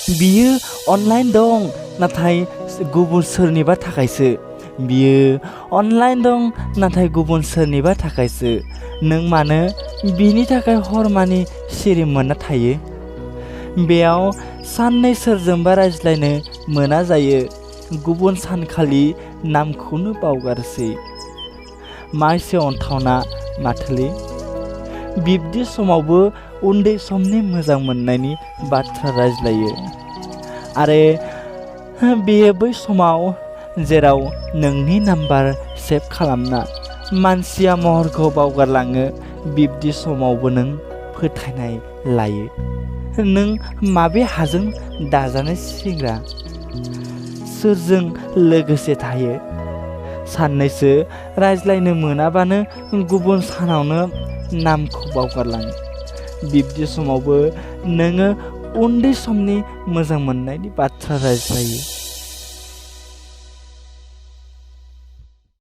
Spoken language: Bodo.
बियो अनलाइन दं नाथाय गुबुन सोरनिबा थाखायसो। बियो अनलाइन दं नाथाय गुबुन सोरनिबा थाखायसो। नों मानो बिनि थाखाय हरमानि सिरि मोनना थायो? बेयाव साननै सोरजोंबा रायज्लायनो मोना जायो। गुबुन सानखालि नामखौनो बावगारसै। मा एसे अन्थावना माथोलै। बिब्दि समावबो उन्दै समनि मोजां मोननायनि बाथ्रा रायज्लायो। आरो बेयो बै समाव जेराव नोंनि नाम्बार सेभ खालामना मानसिया महरखौ बावगारलाङो। बिब्दि समावबो नों फोथायनाय लायो। नों माबे हाजों दाजानाय सेंग्रा? सोरजों लोगोसे थायो? साननैसो रायज्लायनो मोनाबानो गुबुन सानावनो नामखौ बावगारलाङो। बिब्दि समावबो नोङो उन्दै समनि मोजां मोननायनि बाथ्रा रायज्लायो।